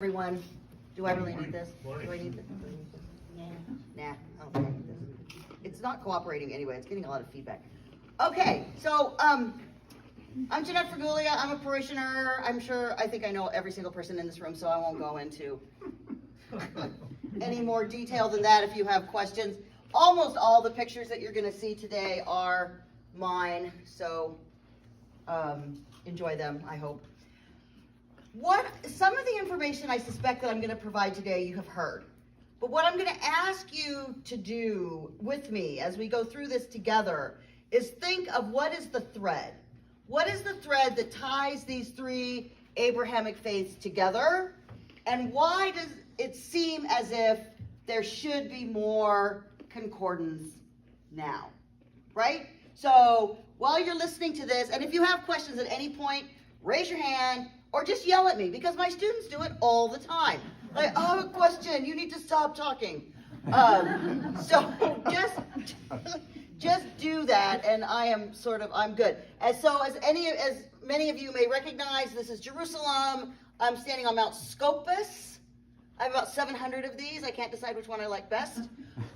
Everyone, do I really need this? Do I need this? Nah, I don't think I need this. It's not cooperating anyway, it's getting a lot of feedback. Okay, so, I'm Jeanette Fregulia, I'm a parishioner. I think I know every single person in this room, so I won't go into any more detail than that if you have questions. Almost all the pictures that you're gonna see today are mine, so, enjoy them, I hope. Some of the information I suspect that I'm going to provide today you have heard. But what I'm going to ask you to do with me as we go through this together is think of what is the thread. What is the thread that ties these three Abrahamic faiths together? And why does it seem as if there should be more concordance now? Right? So while you're listening to this, and if you have questions at any point, raise your hand. Or just yell at me, because my students do it all the time. Like, I have a question, you need to stop talking. So just do that, and I'm good. As many of you may recognize, this is Jerusalem. I'm standing on Mount Scopus. I have about 700 of these. I can't decide which one I like best.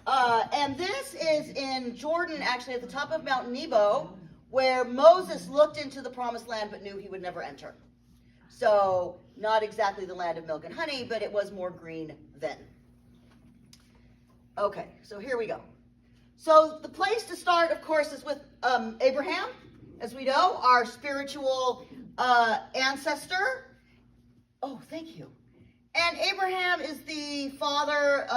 And this is in Jordan, actually, at the top of Mount Nebo, where Moses looked into the promised land but knew he would never enter. So, not exactly the land of milk and honey, but it was more green then. Okay, so here we go. So, the place to start, of course, is with Abraham, as we know, our spiritual ancestor. Oh, thank you. And Abraham is the father,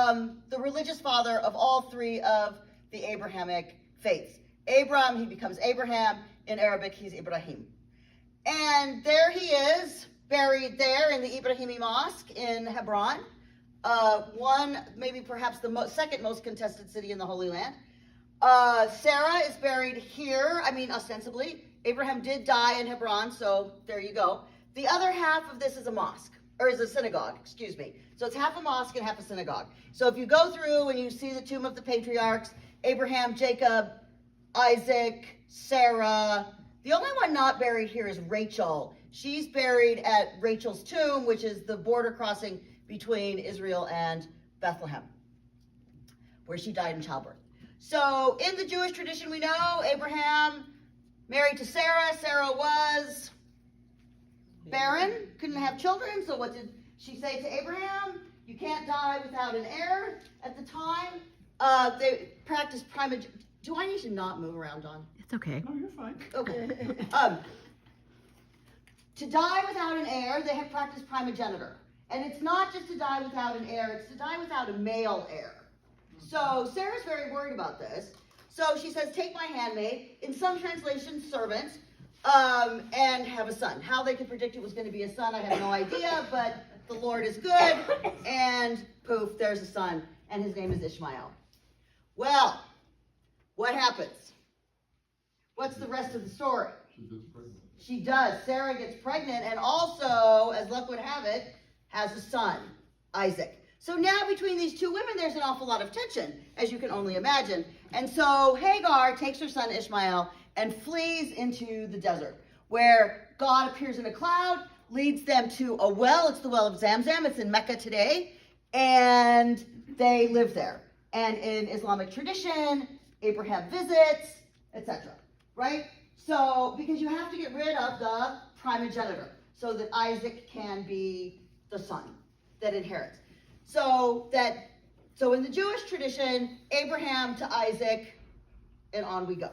the religious father of all three of the Abrahamic faiths. Abram, he becomes Abraham. In Arabic, he's Ibrahim. And there he is, buried there in the Abrahami Mosque in Hebron, maybe perhaps the second most contested city in the Holy Land. Sarah is buried here, ostensibly. Abraham did die in Hebron, so there you go. The other half of this is a synagogue, excuse me. So it's half a mosque and half a synagogue. So if you go through and you see the tomb of the patriarchs, Abraham, Jacob, Isaac, Sarah. The only one not buried here is Rachel. She's buried at Rachel's tomb, which is the border crossing between Israel and Bethlehem, where she died in childbirth. So in the Jewish tradition, we know Abraham married to Sarah. Sarah was barren, couldn't have children. So what did she say to Abraham? You can't die without an heir. At the time, they practiced primogeniture. Do I need to not move around, Dawn? It's okay. No, you're fine. Okay. To die without an heir, they have practiced primogeniture. And it's not just to die without an heir, it's to die without a male heir. So Sarah's very worried about this. So she says, take my handmaid, in some translations, servant, and have a son. How they could predict it was going to be a son, I have no idea, but the Lord is good, and poof, there's a son, and his name is Ishmael. Well, what happens? What's the rest of the story? She gets pregnant. She does. Sarah gets pregnant and also, as luck would have it, has a son, Isaac. So now between these two women, there's an awful lot of tension, as you can only imagine. And so Hagar takes her son Ishmael and flees into the desert, where God appears in a cloud, leads them to a well. It's the well of Zamzam. It's in Mecca today. And they live there. And in Islamic tradition, Abraham visits, etc. Right? So, because you have to get rid of the primogeniture so that Isaac can be the son that inherits. So in the Jewish tradition, Abraham to Isaac, and on we go.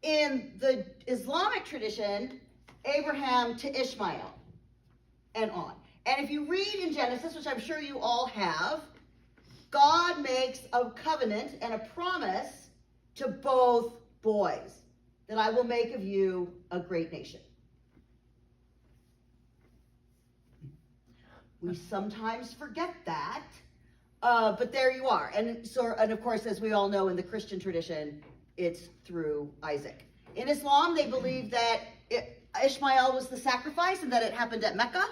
In the Islamic tradition, Abraham to Ishmael, and on. And if you read in Genesis, which I'm sure you all have, God makes a covenant and a promise to both boys, that I will make of you a great nation. We sometimes forget that, but there you are. And of course, as we all know in the Christian tradition, it's through Isaac. In Islam, they believe that Ishmael was the sacrifice and that it happened at Mecca.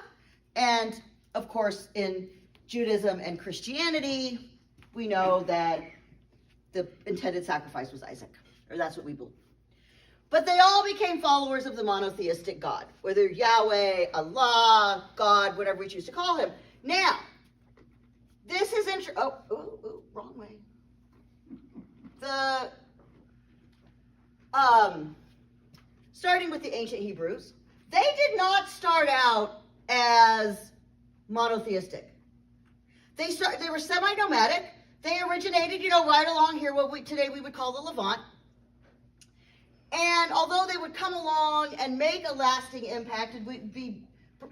And of course, in Judaism and Christianity, we know that the intended sacrifice was Isaac, or that's what we believe. But they all became followers of the monotheistic God, whether Yahweh, Allah, God, whatever we choose to call him. Now, this is wrong way. Starting with the ancient Hebrews, they did not start out as monotheistic. They were semi-nomadic. They originated, right along here, what today we would call the Levant. And although they would come along and make a lasting impact, and would be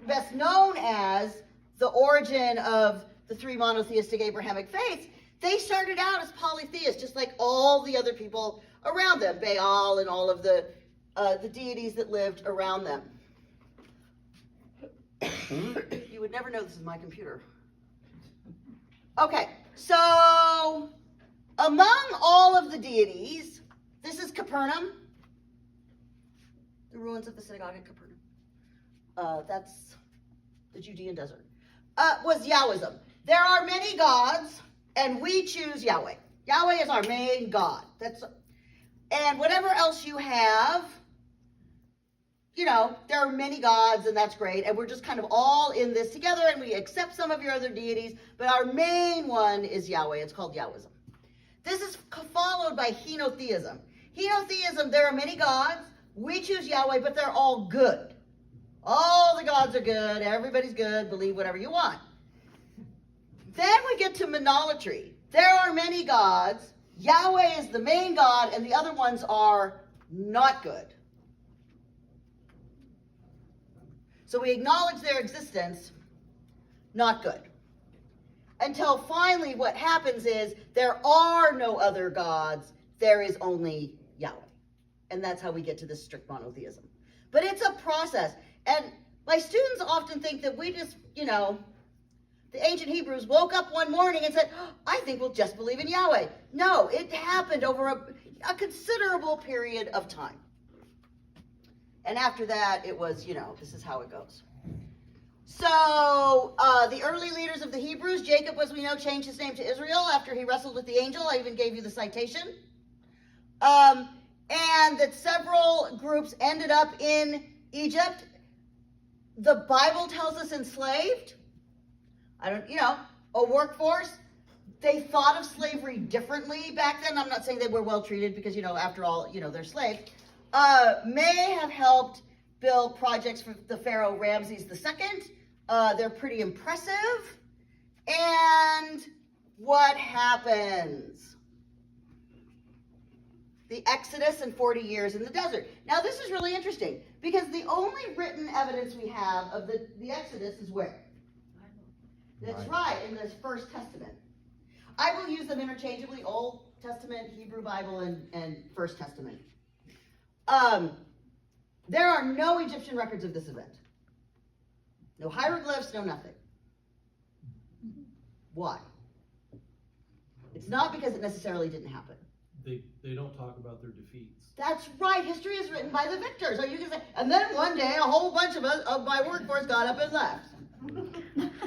best known as the origin of the three monotheistic Abrahamic faiths, they started out as polytheists, just like all the other people around them, Baal and all of the deities that lived around them. You would never know this is my computer. Okay, so among all of the deities, this is Capernaum, the ruins of the synagogue at Capernaum. That's the Judean desert. Was Yahwism. There are many gods, and we choose Yahweh. Yahweh is our main God. And whatever else you have, there are many gods, and that's great. And we're just kind of all in this together, and we accept some of your other deities, but our main one is Yahweh. It's called Yahwism. This is followed by henotheism. Henotheism, there are many gods. We choose Yahweh, but they're all good. All the gods are good. Everybody's good. Believe whatever you want. Then we get to monolatry. There are many gods. Yahweh is the main God, and the other ones are not good. So we acknowledge their existence, not good. Until finally what happens is there are no other gods. There is only Yahweh. And that's how we get to this strict monotheism. But it's a process. And my students often think that we just, the ancient Hebrews woke up one morning and said, I think we'll just believe in Yahweh. No, it happened over a considerable period of time. And after that, it was, this is how it goes. So the early leaders of the Hebrews, Jacob, as we know, changed his name to Israel after he wrestled with the angel. I even gave you the citation. And that several groups ended up in Egypt. The Bible tells us enslaved. A workforce. They thought of slavery differently back then. I'm not saying they were well treated because, after all, they're slaves. May have helped build projects for the Pharaoh Ramses II. They're pretty impressive. And what happens? The Exodus and 40 years in the desert. Now, this is really interesting because the only written evidence we have of the Exodus is where? That's right, in this First Testament. I will use them interchangeably, Old Testament, Hebrew Bible, and First Testament. There are no Egyptian records of this event. No hieroglyphs, no nothing. Why? It's not because it necessarily didn't happen. They don't talk about their defeats. That's right. History is written by the victors. Are you gonna say? And then one day, a whole bunch of my workforce got up and left,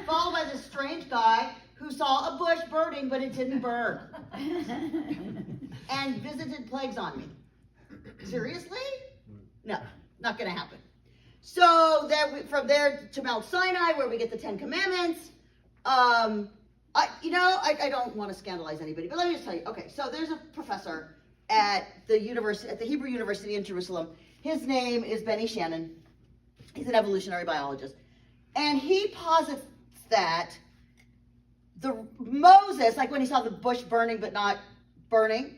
followed by this strange guy who saw a bush burning, but it didn't burn, and visited plagues on me. Seriously? No, not going to happen. So from there to Mount Sinai, where we get the Ten Commandments. I don't want to scandalize anybody, but let me just tell you. Okay, so there's a professor at the Hebrew University in Jerusalem. His name is Benny Shannon. He's an evolutionary biologist, and he posits that Moses, like when he saw the bush burning but not burning,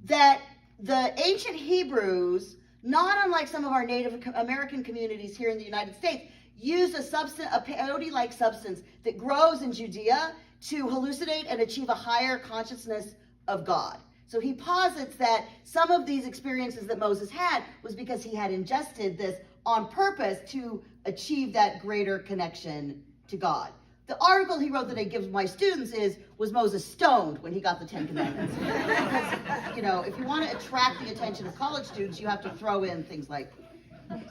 that the ancient Hebrews, not unlike some of our Native American communities here in the United States, used a peyote-like substance that grows in Judea to hallucinate and achieve a higher consciousness of God. So he posits that some of these experiences that Moses had was because he had ingested this on purpose to achieve that greater connection to God. The article he wrote that I give my students was Moses stoned when he got the Ten Commandments? Because, if you want to attract the attention of college students, you have to throw in things like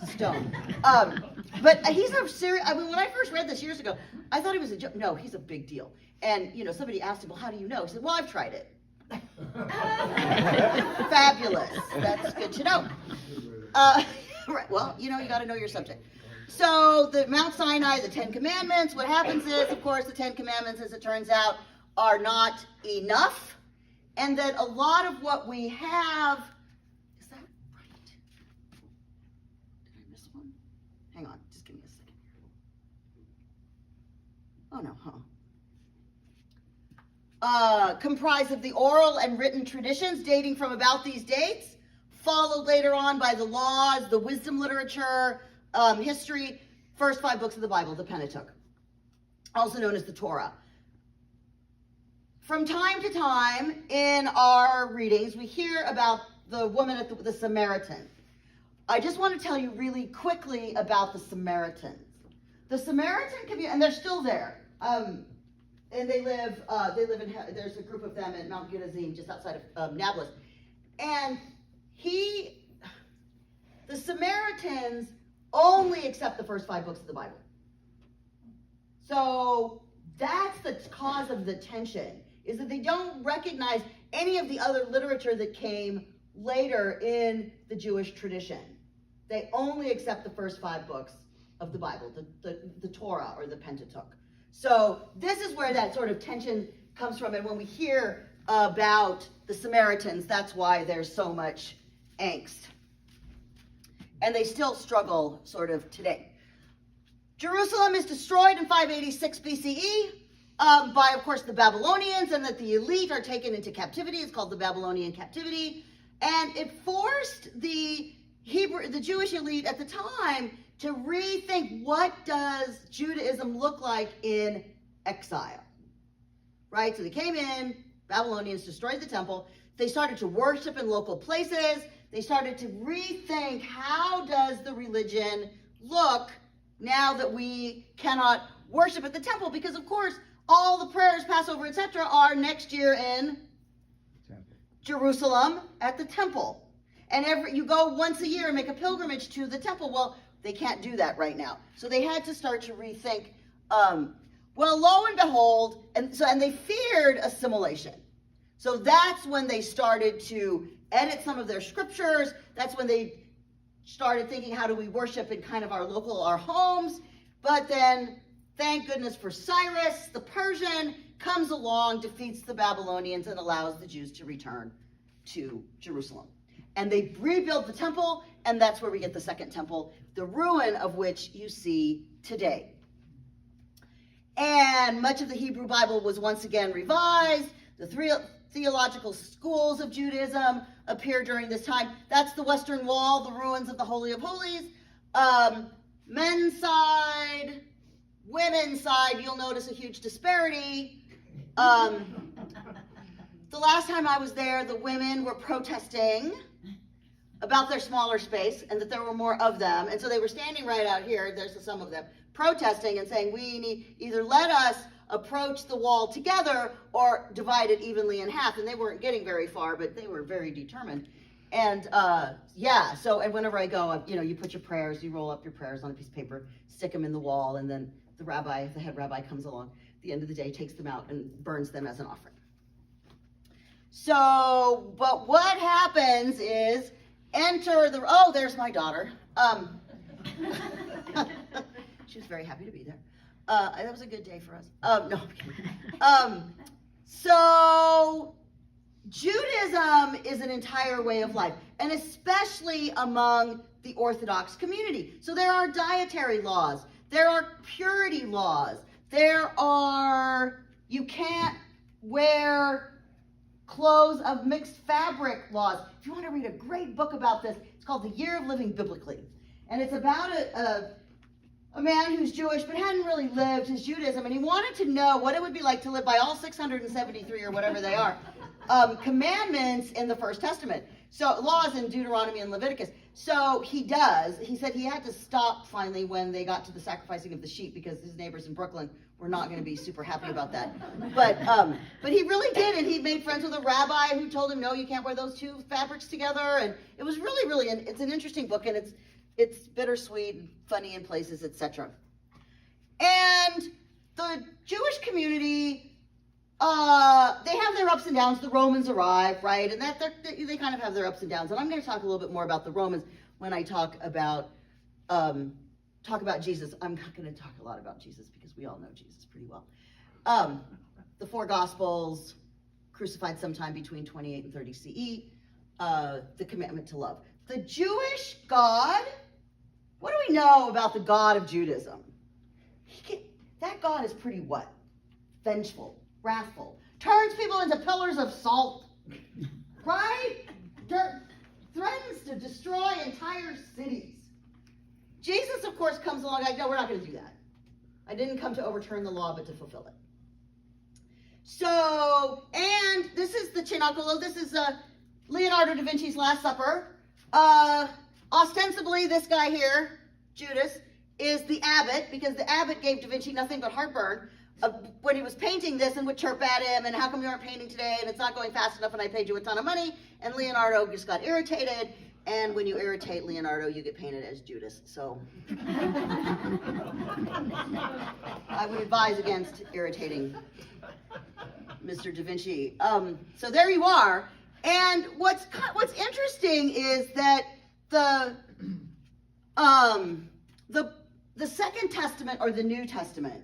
stone. But he's a serious, when I first read this years ago, I thought he was a joke. No, he's a big deal. And, somebody asked him, well, how do you know? He said, well, I've tried it. Fabulous. That's good to know. Right. Well, you got to know your subject. So the Mount Sinai, the Ten Commandments, what happens is, of course, the Ten Commandments, as it turns out, are not enough. And that a lot of what we have, is that right? Did I miss one? Hang on, just give me a second. Oh no, comprised of the oral and written traditions dating from about these dates, followed later on by the laws, the wisdom literature, history, first 5 books of the Bible, the Pentateuch, also known as the Torah. From time to time in our readings, we hear about the woman at the Samaritan. I just want to tell you really quickly about the Samaritans. The Samaritan community, and they're still there. And they live in, there's a group of them at Mount Gerizim, just outside of Nablus. And the Samaritans only accept the first 5 books of the Bible. So that's the cause of the tension, is that they don't recognize any of the other literature that came later in the Jewish tradition. They only accept the first 5 books of the Bible, the Torah or the Pentateuch. So this is where that sort of tension comes from. And when we hear about the Samaritans, that's why there's so much angst. And they still struggle sort of today. Jerusalem is destroyed in 586 BCE by, of course, the Babylonians, and that the elite are taken into captivity. It's called the Babylonian captivity. And it forced the Jewish elite at the time to rethink, what does Judaism look like in exile, right? So they came in, Babylonians destroyed the temple. They started to worship in local places. They started to rethink, how does the religion look now that we cannot worship at the temple? Because, of course, all the prayers, Passover, etc., are next year in Jerusalem at the temple. And you go once a year and make a pilgrimage to the temple. Well, they can't do that right now. So they had to start to rethink. Well, lo and behold, and they feared assimilation. So that's when they started to edit some of their scriptures. That's when they started thinking, how do we worship in kind of our homes? But then, thank goodness for Cyrus, the Persian, comes along, defeats the Babylonians, and allows the Jews to return to Jerusalem. And they rebuild the temple, and that's where we get the second temple, the ruin of which you see today. And much of the Hebrew Bible was once again revised. The theological schools of Judaism appear during this time. That's the Western Wall, the ruins of the Holy of Holies. Men's side, women's side, you'll notice a huge disparity. The last time I was there, the women were protesting about their smaller space and that there were more of them. And so they were standing right out here, there's some of them, protesting and saying, we need either let us approach the wall together or divide it evenly in half. And they weren't getting very far, but they were very determined. And and whenever I go, you put your prayers, you roll up your prayers on a piece of paper, stick them in the wall, and then the head rabbi comes along at the end of the day, takes them out and burns them as an offering. So, but what happens is, there's my daughter. She was very happy to be there. That was a good day for us. No, I'm kidding. So Judaism is an entire way of life, and especially among the Orthodox community. So there are dietary laws, there are purity laws, you can't wear clothes of mixed fabric laws. If you want to read a great book about this, it's called The Year of Living Biblically. And it's about a man who's Jewish but hadn't really lived his Judaism, and he wanted to know what it would be like to live by all 673 or whatever they are commandments in the First Testament. So laws in Deuteronomy and Leviticus. So he does. He said he had to stop finally when they got to the sacrificing of the sheep, because his neighbors in Brooklyn were not going to be super happy about that. But he really did, and he made friends with a rabbi who told him, no, you can't wear those two fabrics together. And it was really, it's an interesting book, and it's bittersweet and funny in places, etc. And the Jewish community, they have their ups and downs. The Romans arrive, right? And they kind of have their ups and downs. And I'm going to talk a little bit more about the Romans when I talk about talk about Jesus. I'm not going to talk a lot about Jesus because we all know Jesus pretty well. The 4 Gospels, crucified sometime between 28 and 30 CE, the commandment to love. The Jewish God, what do we know about the God of Judaism? That God is pretty what? Vengeful, wrathful, turns people into pillars of salt, right? Threatens to destroy entire cities. Jesus, of course, comes along like, no, we're not going to do that. I didn't come to overturn the law, but to fulfill it. So, and this is the Cenacolo. This is Leonardo da Vinci's Last Supper. Ostensibly, this guy here, Judas, is the abbot, because the abbot gave da Vinci nothing but heartburn when he was painting this and would chirp at him, and how come you aren't painting today, and it's not going fast enough, and I paid you a ton of money, and Leonardo just got irritated, and when you irritate Leonardo, you get painted as Judas, so I would advise against irritating Mr. Da Vinci. So there you are, and what's interesting is that the Second Testament, or the New Testament,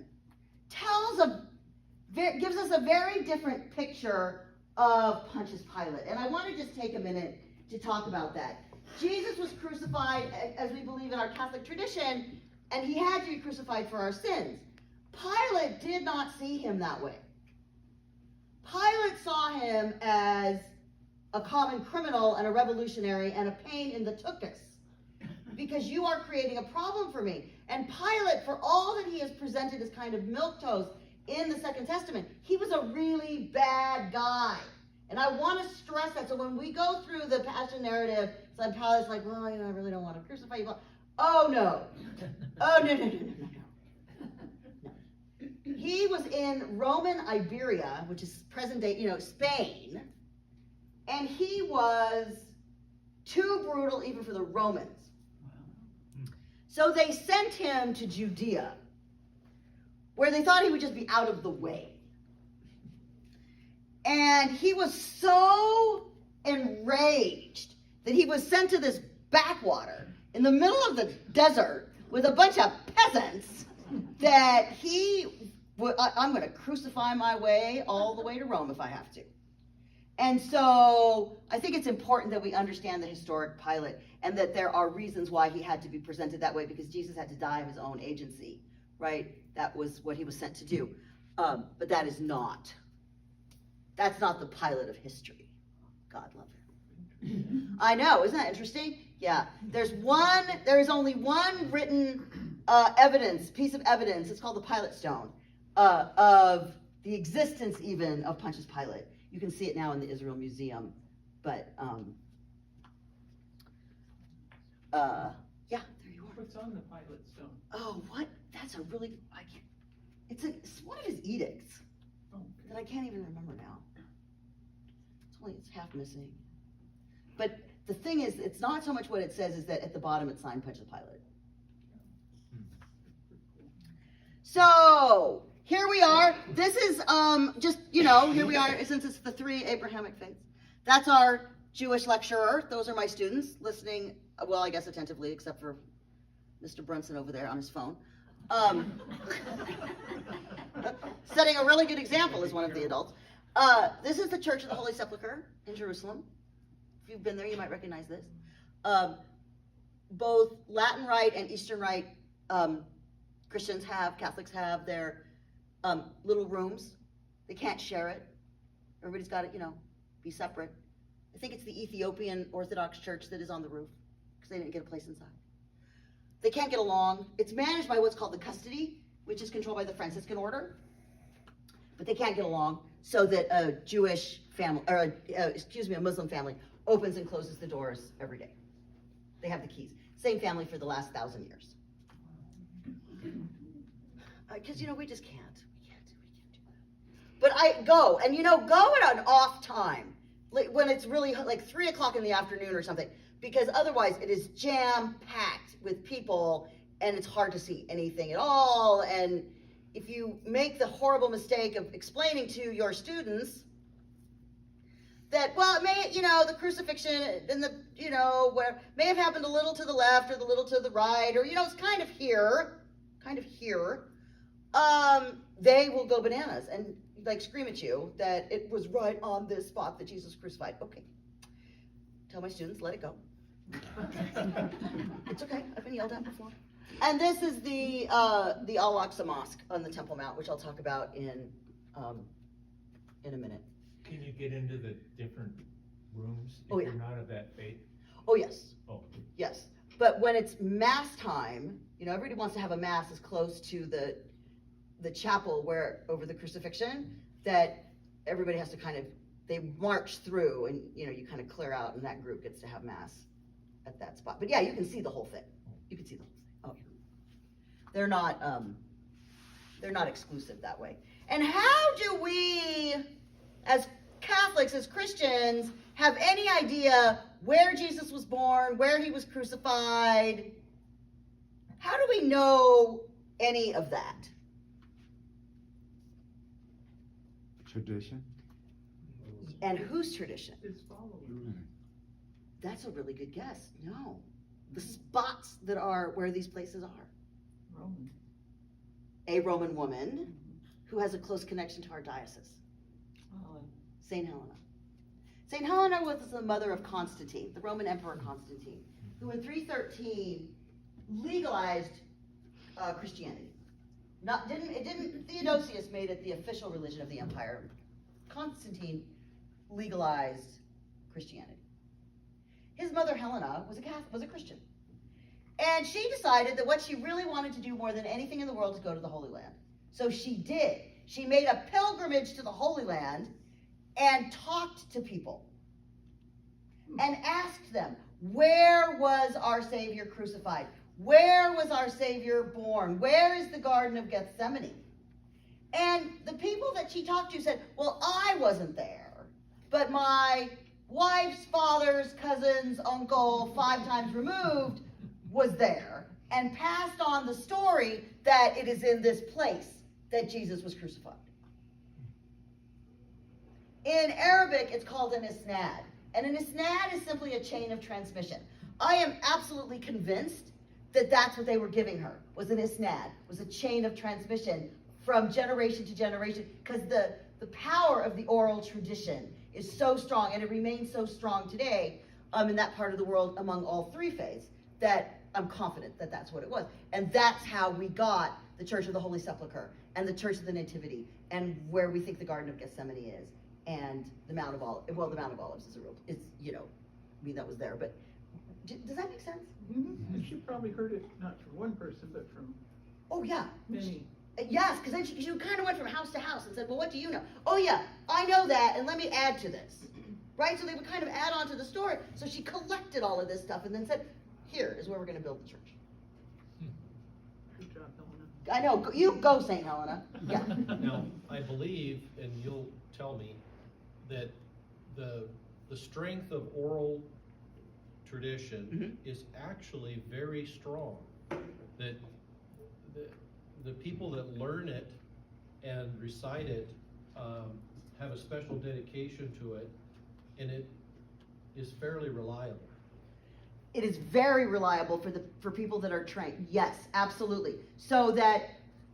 gives us a very different picture of Pontius Pilate. And I want to just take a minute to talk about that. Jesus was crucified, as we believe in our Catholic tradition, and he had to be crucified for our sins. Pilate did not see him that way. Pilate saw him as a common criminal and a revolutionary and a pain in the tuchus, because you are creating a problem for me. And Pilate, for all that he is presented as kind of milquetoast in the Second Testament, he was a really bad guy. And I want to stress that. So when we go through the Passion narrative, so Pilate's like, well, I really don't want to crucify you. Oh, no. Oh, no. He was in Roman Iberia, which is present day, Spain. And he was too brutal even for the Romans. So they sent him to Judea, where they thought he would just be out of the way. And he was so enraged that he was sent to this backwater in the middle of the desert with a bunch of peasants that I'm going to crucify my way all the way to Rome if I have to. And so I think it's important that we understand the historic Pilate, and that there are reasons why he had to be presented that way, because Jesus had to die of his own agency, right? That was what he was sent to do. But that's not the Pilate of history. God love him. I know, isn't that interesting? Yeah. There is only one written piece of evidence, it's called the Pilate Stone, of the existence even of Pontius Pilate. You can see it now in the Israel Museum, but yeah, there you are. What's on the Pilate Stone? Oh, what? That's it's one of his edicts that I can't even remember now. It's half missing. But the thing is, it's not so much what it says, is that at the bottom it's signed Pontius Pilate. So here we are. This is here we are, since it's the 3 Abrahamic faiths. That's our Jewish lecturer. Those are my students listening, well, I guess attentively, except for Mr. Brunson over there on his phone. Setting a really good example as one of the adults. This is the Church of the Holy Sepulchre in Jerusalem. If you've been there, you might recognize this. Both Latin Rite and Eastern Rite Christians Catholics have their little rooms. They can't share it. Everybody's got to, be separate. I think it's the Ethiopian Orthodox Church that is on the roof, because they didn't get a place inside. They can't get along. It's managed by what's called the custody, which is controlled by the Franciscan order. But they can't get along, so that a Jewish family, or a Muslim family, opens and closes the doors every day. They have the keys. Same family for the last 1,000 years. Because, we just can't. We can't do that. But I go, and go at an off time, when it's really like 3 o'clock in the afternoon or something, because otherwise it is jam-packed with people, and it's hard to see anything at all. And if you make the horrible mistake of explaining to your students that, well, it may, the crucifixion and the, where may have happened a little to the left or the little to the right, or, it's kind of here, they will go bananas and like scream at you that it was right on this spot that Jesus was crucified. Okay. Tell my students, let it go. It's okay. I've been yelled at before. And this is the Al-Aqsa Mosque on the Temple Mount, which I'll talk about in a minute. Can you get into the different rooms if Oh, yeah. you're not of that faith? Oh, yes. Oh, Yes. But when it's mass time, everybody wants to have a mass as close to the chapel where over the crucifixion that everybody has to they march through and, you kind of clear out and that group gets to have mass at that spot. But yeah, you can see the whole thing. You can see the whole thing. Oh, yeah. They're not exclusive that way. And how do we, as Catholics, as Christians, have any idea where Jesus was born, where he was crucified? How do we know any of that? Tradition? And whose tradition? His followers. That's a really good guess. No. The spots that are where these places are. Roman. A Roman woman who has a close connection to our diocese. St. Helena. St. Helena was the mother of Constantine, the Roman Emperor Constantine, who in 313 legalized Christianity. Theodosius made it the official religion of the empire. Constantine legalized Christianity. His mother Helena was a Christian. And she decided that what she really wanted to do more than anything in the world is go to the Holy Land. So she did. She made a pilgrimage to the Holy Land and talked to people and asked them, where was our Savior crucified? Where was our Savior born? Where is the Garden of Gethsemane? And the people that she talked to said, well, I wasn't there, but my wife's father's cousin's uncle 5 times removed was there and passed on the story that it is in this place that Jesus was crucified. In Arabic, it's called an isnad. And an isnad is simply a chain of transmission. I am absolutely convinced that that's what they were giving her, was an isnad, was a chain of transmission from generation to generation, because the power of the oral tradition is so strong, and it remains so strong today in that part of the world among all 3 faiths, that I'm confident that that's what it was. And that's how we got the Church of the Holy Sepulchre, and the Church of the Nativity, and where we think the Garden of Gethsemane is, and the Mount of Olives. Well, the Mount of Olives is that was there, but does that make sense? Mm-hmm. And she probably heard it not from one person, but from Oh, yeah. many. Yes, because then she kind of went from house to house and said, well, what do you know? Oh, yeah, I know that, and let me add to this. Right? So they would kind of add on to the story. So she collected all of this stuff and then said, here is where we're going to build the church. Good job, Helena. I know. You go, St. Helena. Yeah. Now, I believe, and you'll tell me, that the strength of oral tradition is actually very strong. That the people that learn it and recite it have a special dedication to it, and it is fairly reliable. It is very reliable for people that are trained. Yes, absolutely. So that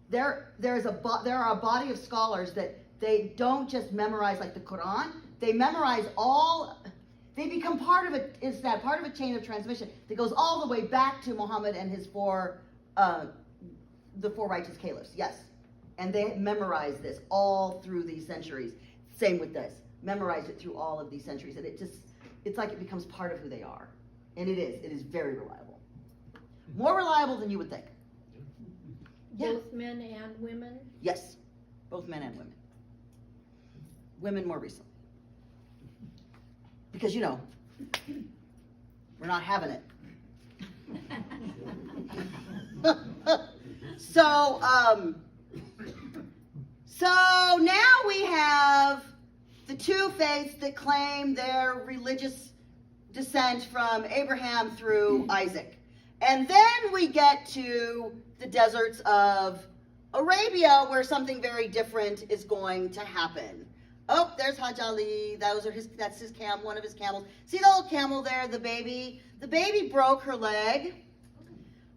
there are a body of scholars that they don't just memorize like the Quran. They memorize they become part of a chain of transmission that goes all the way back to Muhammad and his the 4 righteous caliphs. Yes. And they memorize this all through these centuries. Same with this. Memorize it through all of these centuries. And it's like it becomes part of who they are. And it is very reliable. More reliable than you would think. Yeah. Both men and women? Yes. Both men and women. Women more recently. Because, we're not having it. So now we have the 2 faiths that claim their religious descent from Abraham through Isaac. And then we get to the deserts of Arabia, where something very different is going to happen. Oh, there's Hajj Ali. That's his one of his camels. See the old camel there, the baby? The baby broke her leg.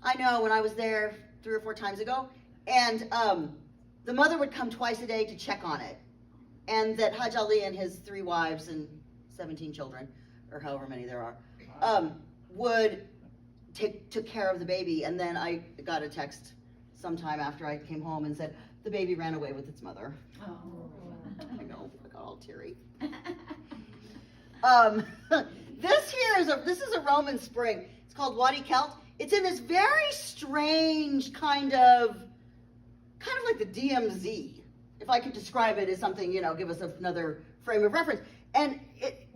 I know, when I was there 3 or 4 times ago. And the mother would come twice a day to check on it. And that Hajj Ali and his 3 wives and 17 children, or however many there are, took care of the baby. And then I got a text sometime after I came home and said, the baby ran away with its mother. Oh. I know, I got all teary. This is a Roman spring. It's called Wadi Kelt. It's in this very strange kind of like the DMZ, if I could describe it as something, give us another frame of reference. And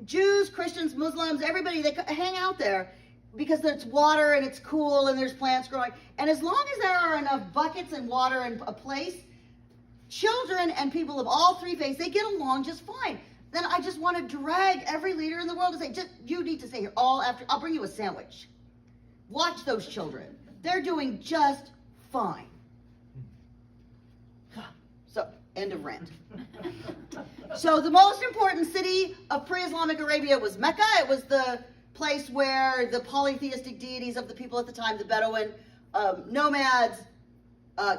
Jews, Christians, Muslims, everybody, they hang out there because there's water and it's cool and there's plants growing. And as long as there are enough buckets and water and a place, children and people of all 3 faiths, they get along just fine. Then I just want to drag every leader in the world to say, you need to stay here I'll bring you a sandwich. Watch those children. They're doing just fine. So, end of rant. So the most important city of pre-Islamic Arabia was Mecca. It was the place where the polytheistic deities of the people at the time, the Bedouin nomads,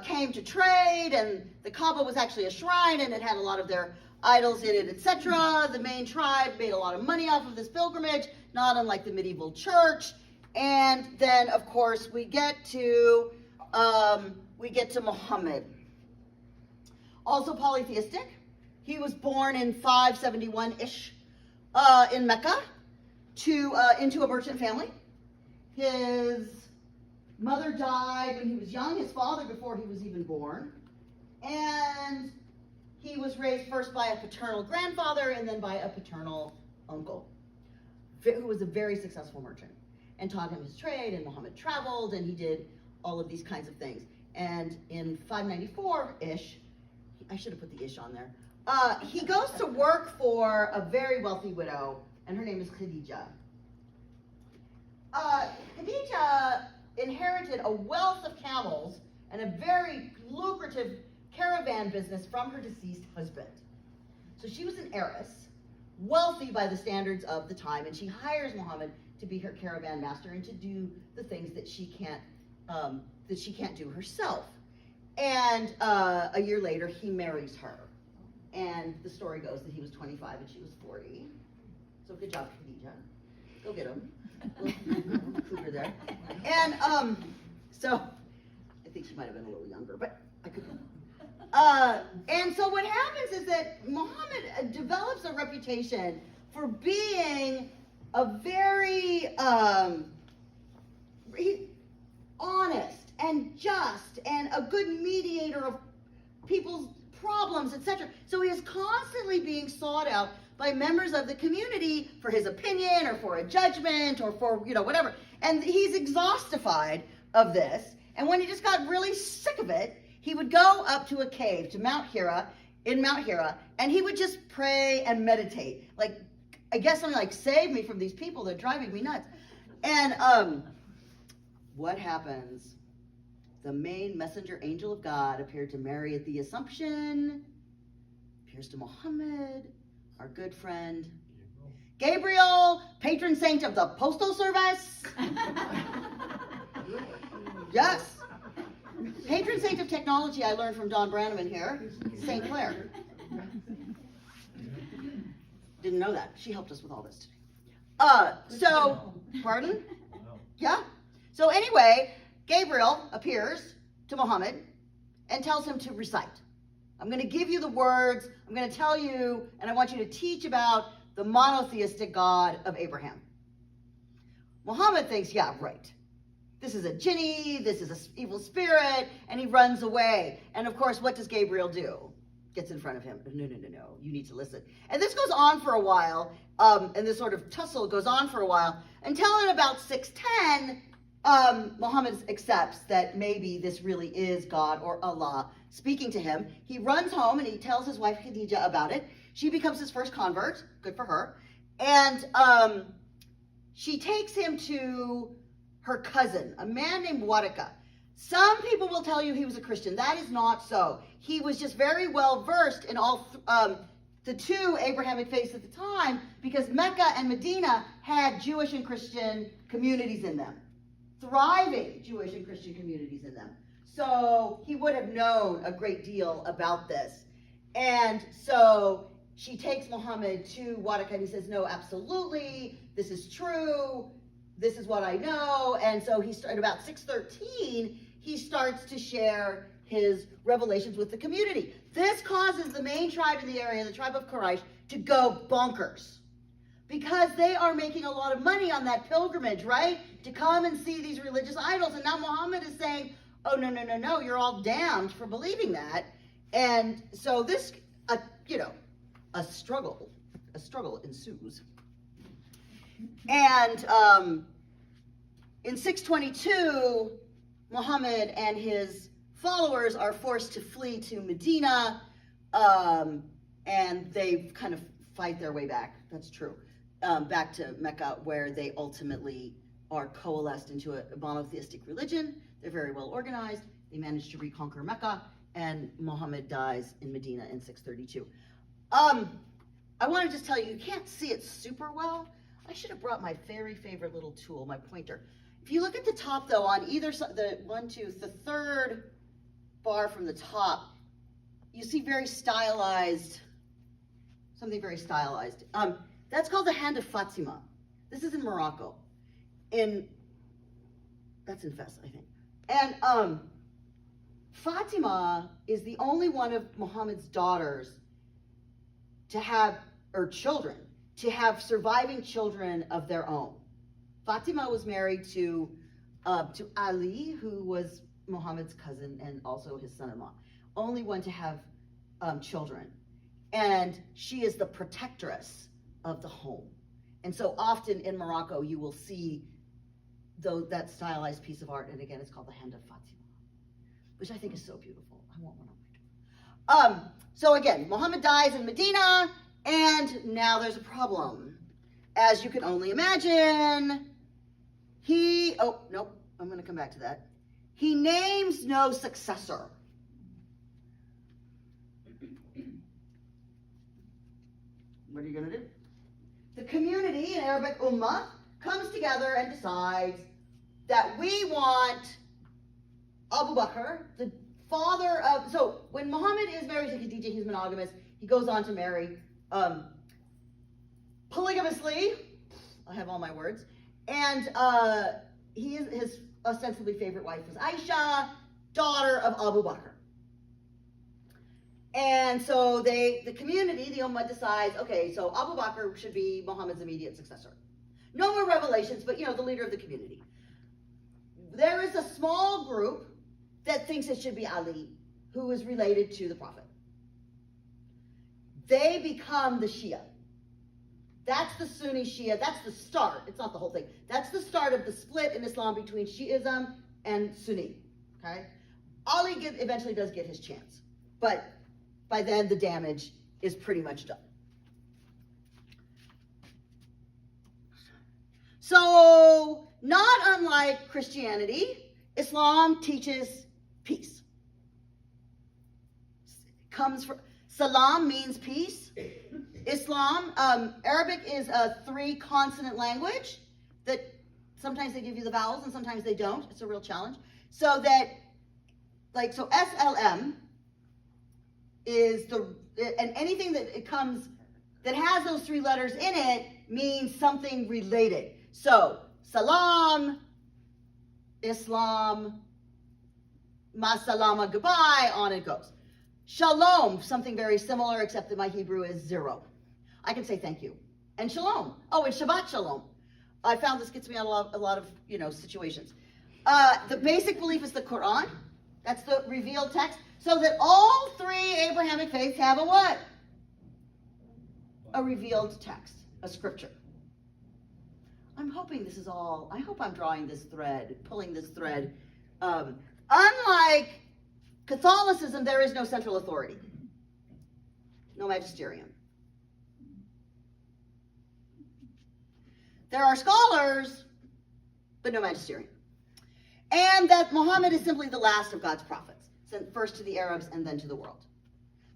came to trade, and the Kaaba was actually a shrine, and it had a lot of their idols in it, etc. The main tribe made a lot of money off of this pilgrimage, not unlike the medieval church. And then, of course, we get to Muhammad. Also polytheistic. He was born in 571-ish in Mecca into a merchant family. His mother died when he was young, his father before he was even born. And he was raised first by a paternal grandfather and then by a paternal uncle, who was a very successful merchant and taught him his trade, and Muhammad traveled, and he did all of these kinds of things. And in 594-ish, I should have put the ish on there, he goes to work for a very wealthy widow, and her name is Khadija. Khadija inherited a wealth of camels and a very lucrative caravan business from her deceased husband. So she was an heiress, wealthy by the standards of the time, and she hires Muhammad to be her caravan master and to do the things that she can't do herself. And a year later, he marries her. And the story goes that he was 25 and she was 40. So good job, Khadija. Go get him. We'll include her there. And so I think she might have been a little younger, but I could. And so what happens is that Muhammad develops a reputation for being a very honest and just and a good mediator of people's problems, etc. So he is constantly being sought out by members of the community for his opinion or for a judgment or for, whatever. And he's exhaustified of this. And when he just got really sick of it, he would go up to a cave to Mount Hira, and he would just pray and meditate. Like, I guess I'm like, save me from these people, they're driving me nuts. And what happens? The main messenger angel of God appeared to Mary at the Assumption, appears to Muhammad, our good friend Gabriel, patron saint of the Postal Service. Yes. Patron saint of technology, I learned from Don Brannaman here, St. Clair. Didn't know that. She helped us with all this today. Pardon? Yeah. So anyway, Gabriel appears to Muhammad and tells him to recite. I'm going to give you the words, I'm going to tell you, and I want you to teach about the monotheistic God of Abraham. Muhammad thinks, yeah, right. This is a jinni, this is an evil spirit, and he runs away. And of course, what does Gabriel do? Gets in front of him. No, you need to listen. And this goes on for a while, and this sort of tussle goes on for a while, until in about 610, Muhammad accepts that maybe this really is God or Allah speaking to him. He runs home and he tells his wife Khadija about it. She becomes his first convert. Good for her. And she takes him to her cousin, a man named Waraka. Some people will tell you he was a Christian. That is not so. He was just very well versed in all the two Abrahamic faiths at the time, because Mecca and Medina had Jewish and Christian communities in them, thriving Jewish and Christian communities in them. So he would have known a great deal about this. And so she takes Muhammad to Waraka and he says, no, absolutely, this is true, this is what I know. And so at about 613, he starts to share his revelations with the community. This causes the main tribe in the area, the tribe of Quraysh, to go bonkers. Because they are making a lot of money on that pilgrimage, right? To come and see these religious idols. And now Muhammad is saying, oh, no, no, no, no, you're all damned for believing that. And so this, a struggle ensues. And in 622, Muhammad and his followers are forced to flee to Medina, and they kind of fight their way back, that's true, back to Mecca, where they ultimately are coalesced into a monotheistic religion. They're very well organized. They manage to reconquer Mecca, and Muhammad dies in Medina in 632. I want to just tell you, you can't see it super well. I should have brought my very favorite little tool, my pointer. If you look at the top, though, on either side, the third bar from the top, you see very stylized, something very stylized. That's called the Hand of Fatima. This is in Morocco. That's in Fez, I think. And Fatima is the only one of Muhammad's daughters to have, or children, to have surviving children of their own. Fatima was married to Ali, who was Muhammad's cousin and also his son-in-law. Only one to have children. And she is the protectress of the home. And so often in Morocco, you will see that stylized piece of art, and again, it's called the Hand of Fatima, which I think is so beautiful. I want one on my door. So again, Muhammad dies in Medina, and now there's a problem. As you can only imagine, oh, nope, I'm going to come back to that. He names no successor. What are you going to do? The community in Arabic Ummah comes together and decides that we want Abu Bakr, the father of, so when Muhammad is married to Khadija, he's monogamous. He goes on to marry polygamously. I have all my words. And his ostensibly favorite wife was Aisha, daughter of Abu Bakr. And so the community, the Ummah, decides, okay, so Abu Bakr should be Muhammad's immediate successor. No more revelations, but the leader of the community. There is a small group that thinks it should be Ali, who is related to the Prophet. They become the Shia. That's the Sunni Shia. That's the start. It's not the whole thing. That's the start of the split in Islam between Shiism and Sunni. Okay? Ali eventually does get his chance. But by then, the damage is pretty much done. So, not unlike Christianity, Islam teaches peace. Salam means peace. Islam, Arabic is a 3-consonant language that sometimes they give you the vowels and sometimes they don't. It's a real challenge. So SLM is and anything that that has those 3 letters in it means something related. So, salam, Islam, ma salama, goodbye, on it goes. Shalom, something very similar, except that my Hebrew is 0. I can say thank you. And shalom. Oh, and Shabbat shalom. I found this gets me out of a lot of situations. The basic belief is the Quran. That's the revealed text. So that all 3 Abrahamic faiths have a what? A revealed text, a scripture. I'm hoping this is all, I hope I'm drawing this thread, pulling this thread. Unlike Catholicism, there is no central authority. No magisterium. There are scholars, but no magisterium. And that Muhammad is simply the last of God's prophets, sent first to the Arabs and then to the world.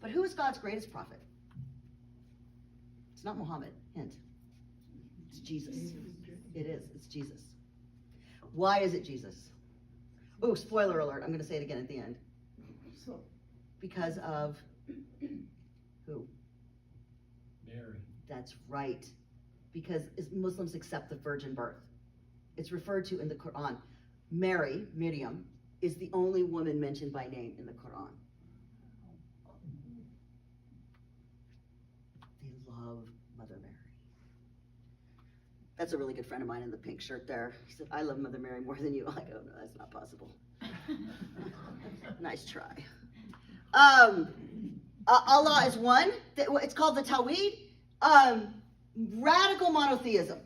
But who is God's greatest prophet? It's not Muhammad, hint. It's Jesus. It is, it's Jesus. Why is it Jesus? Oh, spoiler alert, I'm going to say it again at the end. Because of who? Mary. That's right. Because Muslims accept the virgin birth. It's referred to in the Quran. Mary, Miriam, is the only woman mentioned by name in the Quran. They love Mother Mary. That's a really good friend of mine in the pink shirt there. He said, I love Mother Mary more than you. I go, no, that's not possible. Nice try. Allah is one. It's called the Tawhid. Radical monotheism.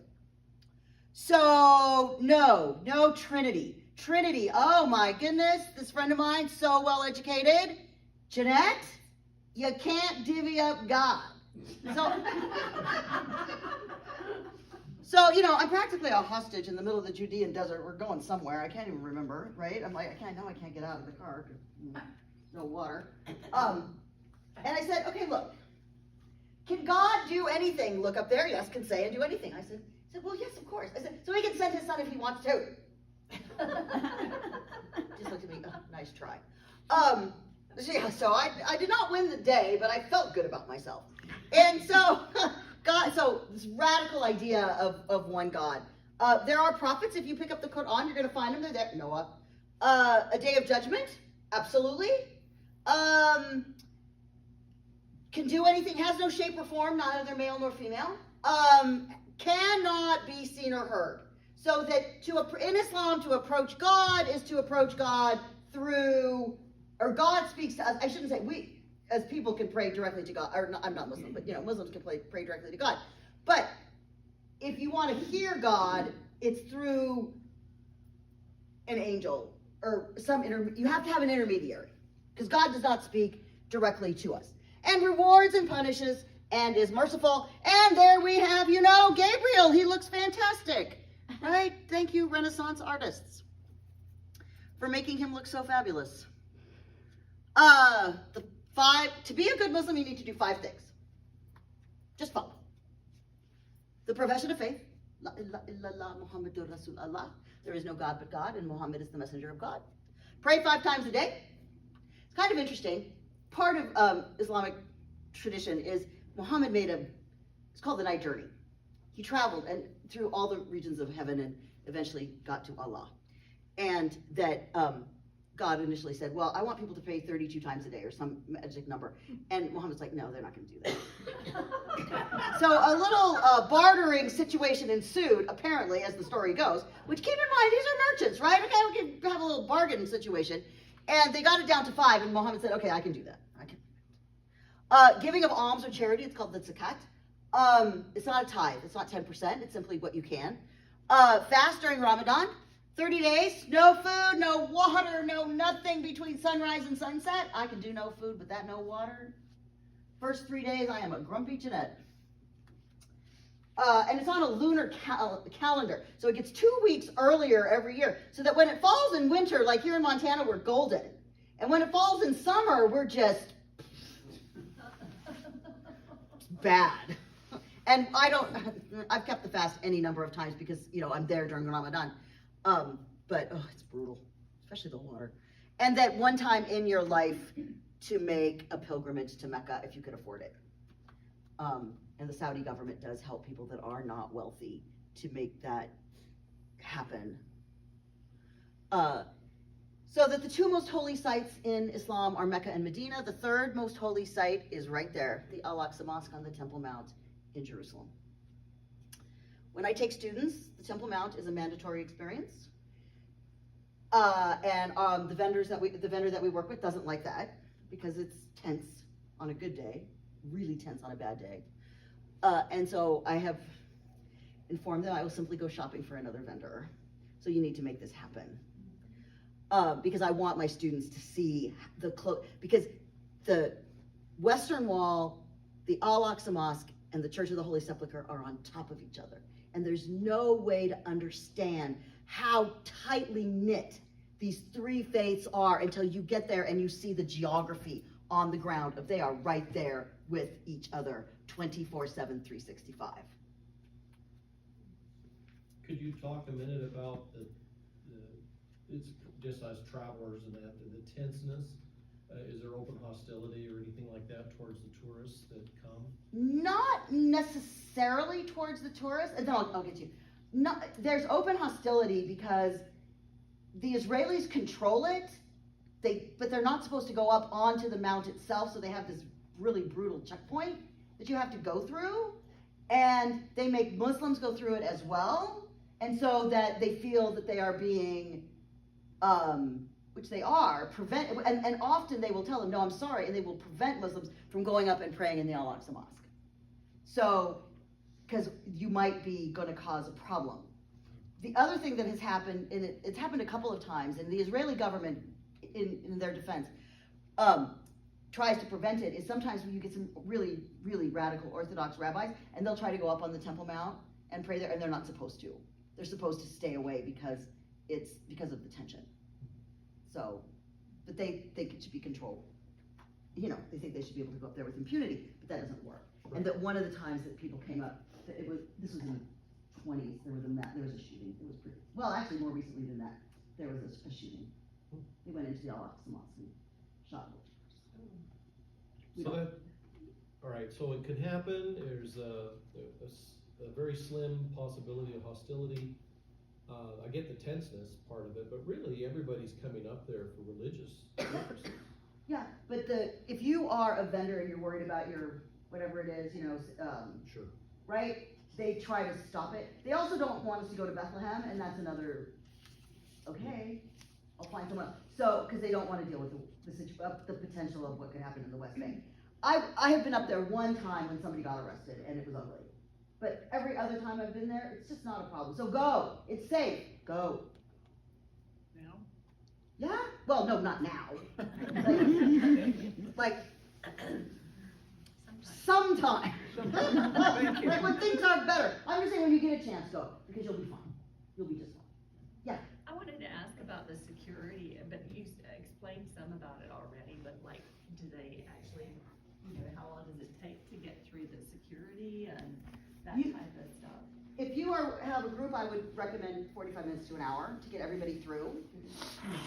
So, no Trinity. Trinity, oh my goodness, this friend of mine, so well educated. Jeanette, you can't divvy up God. So, I'm practically a hostage in the middle of the Judean desert. We're going somewhere. I can't even remember, right? I'm like, I can't get out of the car. No water. And I said, okay, look. Can God do anything? Look up there. Yes, can say and do anything. I said, well, yes, of course. I said, so he can send his son if he wants to. Just looked at me. Oh, nice try. So I did not win the day, but I felt good about myself. And so so this radical idea of one God. There are prophets. If you pick up the Quran, you're going to find them. They're there. Noah. A day of judgment. Absolutely. Can do anything, has no shape or form, neither male nor female, cannot be seen or heard. So that in Islam, to approach God is to approach God through, or God speaks to us. I shouldn't say we, as people can pray directly to God, or I'm not Muslim, but Muslims can pray directly to God. But if you want to hear God, it's through an angel or you have to have an intermediary, because God does not speak directly to us. And rewards and punishes and is merciful. And there we have, Gabriel. He looks fantastic. Right? Thank you, Renaissance artists, for making him look so fabulous. To be a good Muslim, you need to do 5 things. Just follow. The profession of faith. La ilaha illallah Muhammadur Rasulullah. There is no God but God, and Muhammad is the messenger of God. Pray 5 times a day. It's kind of interesting. Part of Islamic tradition is Muhammad it's called the night journey. He traveled and through all the regions of heaven and eventually got to Allah. And that God initially said, well, I want people to pray 32 times a day or some magic number. And Muhammad's like, no, they're not going to do that. So a little bartering situation ensued, apparently, as the story goes, which keep in mind, these are merchants, right? Okay, we can have a little bargain situation. And they got it down to 5, and Muhammad said, okay, I can do that. Giving of alms or charity, it's called the zakat. It's not a tithe, it's not 10%, it's simply what you can. Fast during Ramadan, 30 days, no food, no water, no nothing between sunrise and sunset. I can do no food, but that no water. First 3 days, I am a grumpy Jeanette. And it's on a lunar calendar, so it gets 2 weeks earlier every year, so that when it falls in winter, like here in Montana, we're golden. And when it falls in summer, we're just bad. And I've kept the fast any number of times because, I'm there during Ramadan. But it's brutal, especially the water. And that one time in your life to make a pilgrimage to Mecca if you could afford it. And the Saudi government does help people that are not wealthy to make that happen. So that the 2 most holy sites in Islam are Mecca and Medina. The 3rd most holy site is right there, the Al-Aqsa Mosque on the Temple Mount in Jerusalem. When I take students, the Temple Mount is a mandatory experience. And the vendor that we work with doesn't like that because it's tense on a good day, really tense on a bad day. And so I have informed them I will simply go shopping for another vendor. So you need to make this happen. Because I want my students to see because the Western Wall, the Al-Aqsa Mosque, and the Church of the Holy Sepulchre are on top of each other. And there's no way to understand how tightly knit these 3 faiths are until you get there and you see the geography on the ground. They are right there with each other, 24/7, 365. Could you talk a minute about it's just as travelers and that, the tenseness? Is there open hostility or anything like that towards the tourists that come? Not necessarily towards the tourists, and then I'll get to you. There's open hostility because the Israelis control it, but they're not supposed to go up onto the mount itself, so they have this really brutal checkpoint that you have to go through, and they make Muslims go through it as well, and so that they feel that they are being, which they are, and often they will tell them, no, I'm sorry, and they will prevent Muslims from going up and praying in the Al-Aqsa Mosque. So, because you might be going to cause a problem. The other thing that has happened, and it's happened a couple of times, and the Israeli government, in their defense, tries to prevent it, is sometimes when you get some really, really radical Orthodox rabbis, and they'll try to go up on the Temple Mount and pray there, and they're not supposed to. They're supposed to stay away because of the tension. So, but they think it should be controlled. You know, they think they should be able to go up there with impunity, but that doesn't work. And that one of the times that people came up, this was in the 20s, there was a shooting. It was pretty, well, actually more recently than that, there was a shooting. They went into the Al-Aqsa Mosque and shot them. All right, so it could happen. There's a very slim possibility of hostility. I get the tenseness part of it, but really everybody's coming up there for religious purposes. Yeah, but if you are a vendor and you're worried about your, whatever it is, Sure. right? They try to stop it. They also don't want us to go to Bethlehem, and that's another, okay, I'll find someone else. So, because they don't want to deal with the potential of what could happen in the West Bank. I have been up there one time when somebody got arrested, and it was ugly. But every other time I've been there, it's just not a problem. So go, it's safe, go. Now? Yeah, well, no, not now. like sometime. Thank you. Like when things are better. I'm just saying when you get a chance, go, because you'll be fine. You'll be just fine. Yeah. I wanted to ask about the security, but you explained some about it already, but like, do they actually, how long does it take to get through the security and that type of stuff? If you have a group, I would recommend 45 minutes to an hour to get everybody through.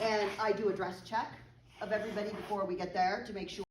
And I do a dress check of everybody before we get there to make sure